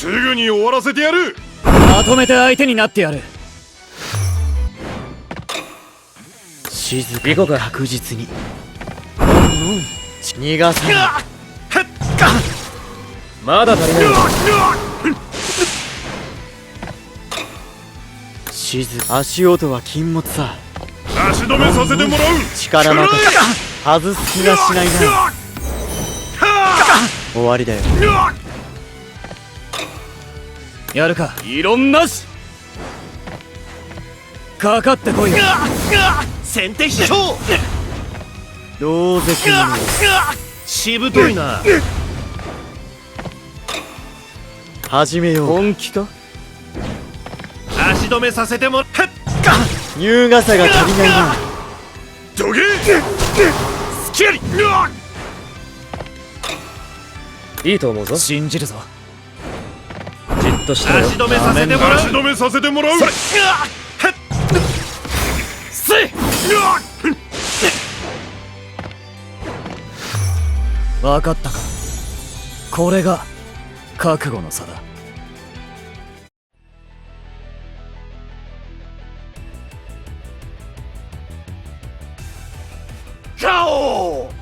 すぐに終わらせてやる。まとめて相手になってやる。静かに確実に。逃がさない。まだ足りない。足音は禁物さ。足止めさせてもらう。力任せ。外す気がしないな。終わりだよ。やるか。異論なし。かかってこいよ。先手必勝。どうぜ君のしぶといな。始めよう。本気か。足止めさせてもら優雅さが足りないな。どけ。スキャリ。いいと思うぞ。信じるぞ。じっとして足止めさせてもらう。足止めさせてもらう。せい。分かったか。これが覚悟の差だ。ガオー。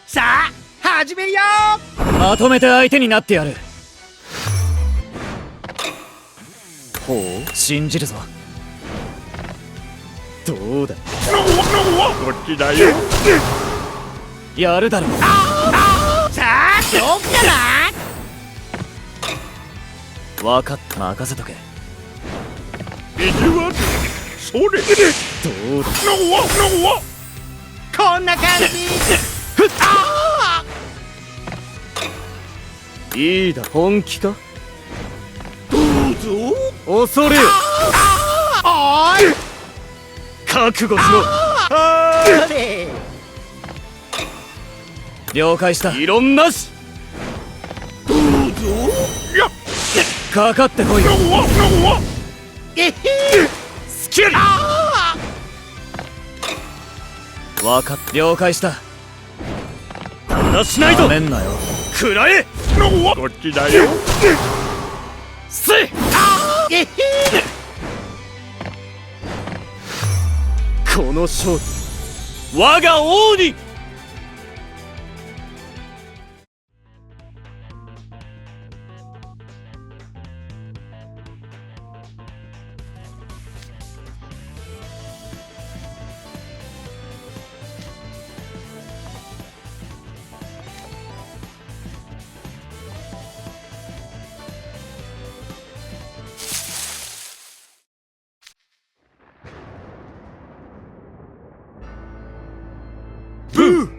さあ始めるよまとめて相手になってやる。ほう、信じるぞ。どうだ、こっちだよ。やるだろう。さあどうかな。わかった、任せとけ。意地悪。それ。どうだ、こんな感じ。いいだ、本気か。どうぞ。恐れよ。おーい覚悟しろ。これ了解した。異論なし。どうぞ。やっ。かかってこい。えへスキル。わかった、了解した。無駄しないぞ。めんなよ。食らえ。こっちだよ。せい。えへこの勝利、我が王に。ブー。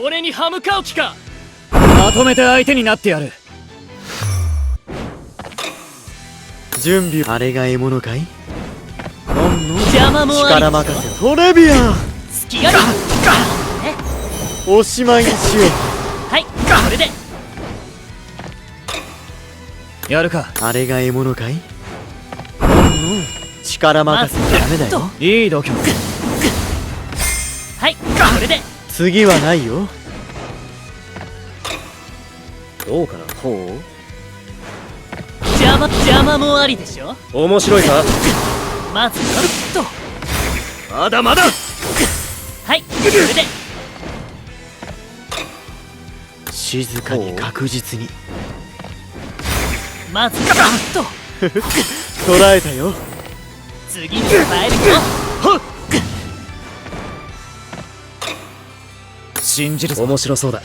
俺に歯向かう気か。まとめて相手になってやる。準備。あれが獲物かい？邪魔もあり。力任せ。トレビアン。隙あり。おしまいにしよはい、これでやるか。あれが獲物かい？力任せ。ダメだよ。いい度胸。はい、これで次はないよ。どうかな。ほう。邪魔もありでしょ。面白いか。まずとまだまだ。はい、これで静かに確実に。まずと捉えたよ。次に変えるよ。信じるぞ。面白そうだ。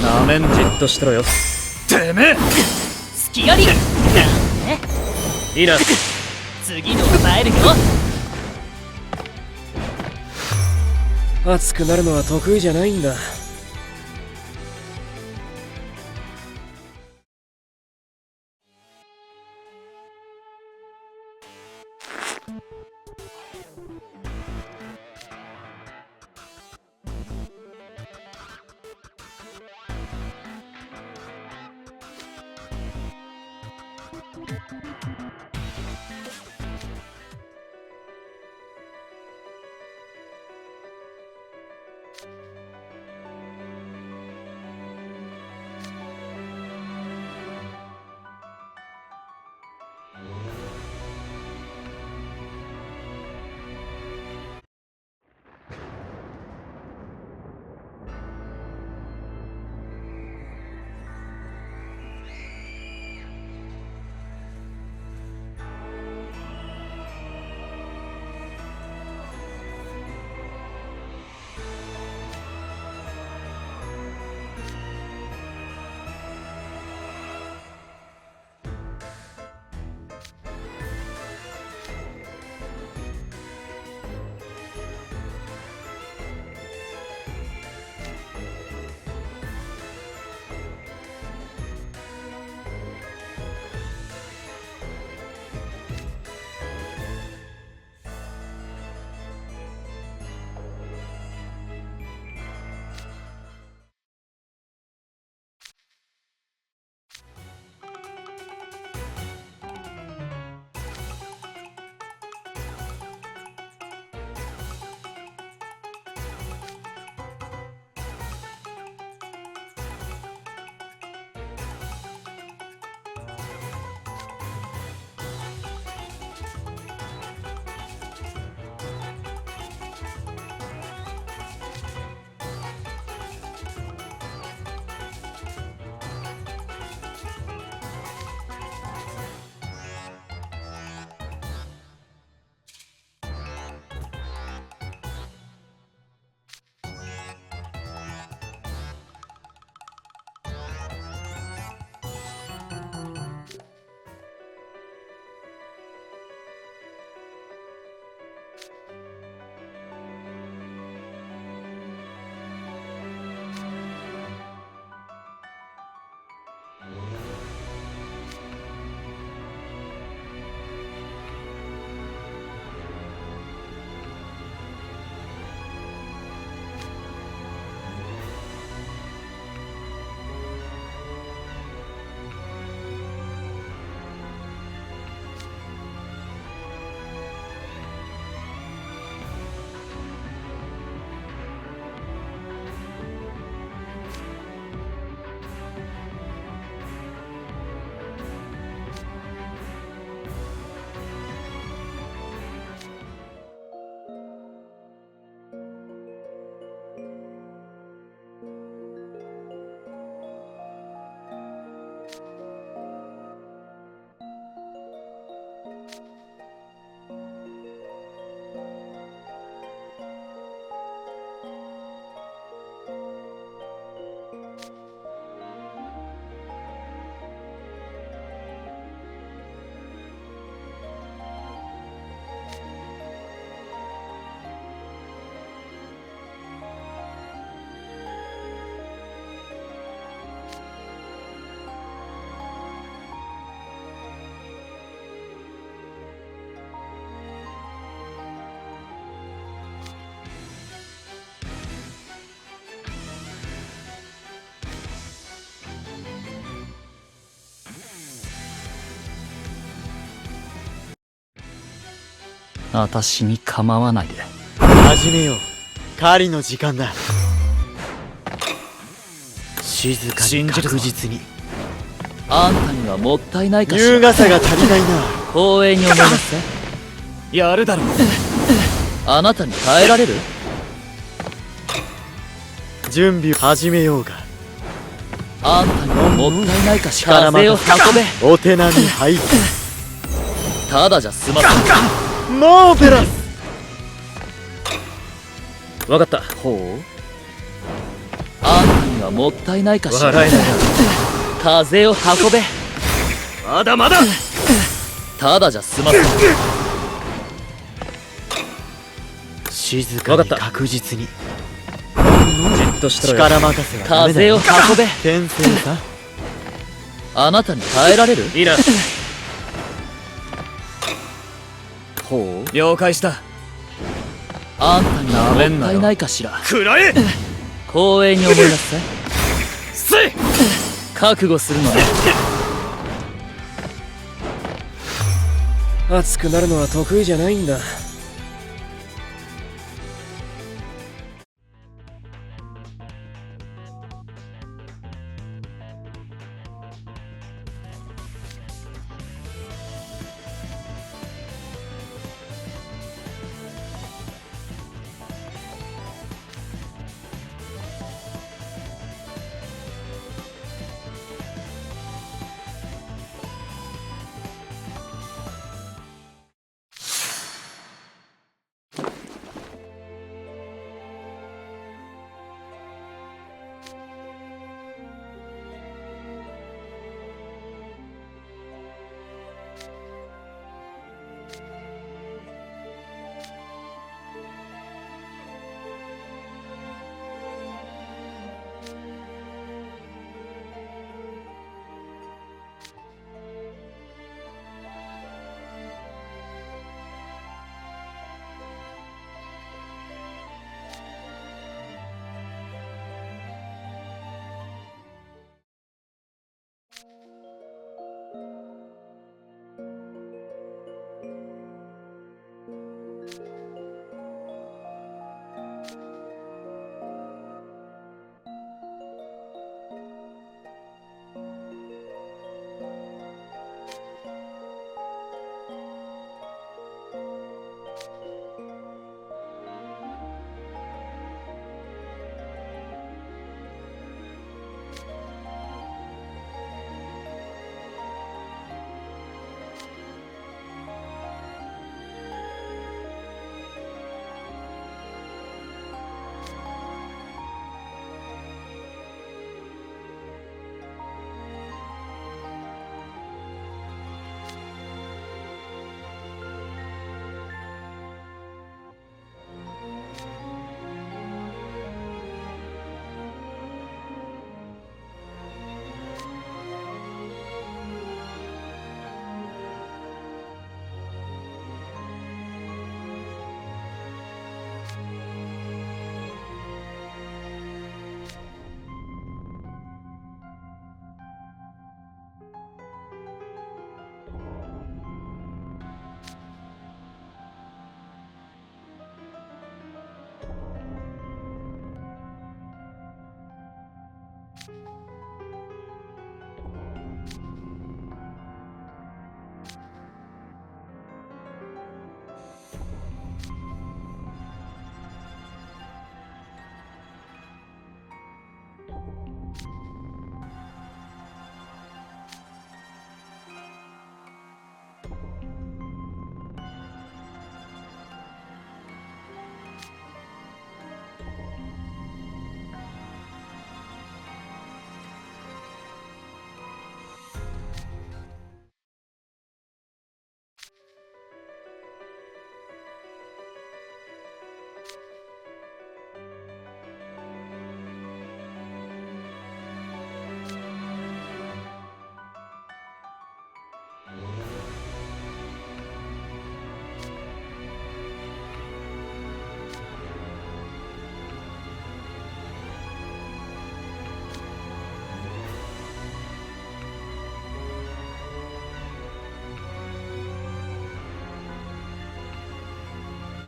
なめんじっとしてろよ。てめえ隙あり。いいな。次の変えるよ。熱くなるのは得意じゃないんだ。私に構わないで。始めよう。狩りの時間だ。静かに信じるぞ確実に。あんたにはもったいないかし優ら。雅さが足りないな。光栄に思いなさい。やるだろう。あなたに耐えられる？準備始めようが。あんたにはもったいないかし力ら。風を運べ。お手並み拝見。ただじゃ済ません。マーベラス。わかった。ほう。あんたにはもったいないかしら。笑えない風を運べ。まだまだ。ただじゃ済ません。静かにわかった確実に。じっとしてろよ。力任せはダメだよ。風を運べ。天性さ。あなたに耐えられる？いいな。ほう。了解した。あんたにはもったいないかしら。食らえ。光栄に思いなさい。せい。覚悟するのね。熱くなるのは得意じゃないんだ。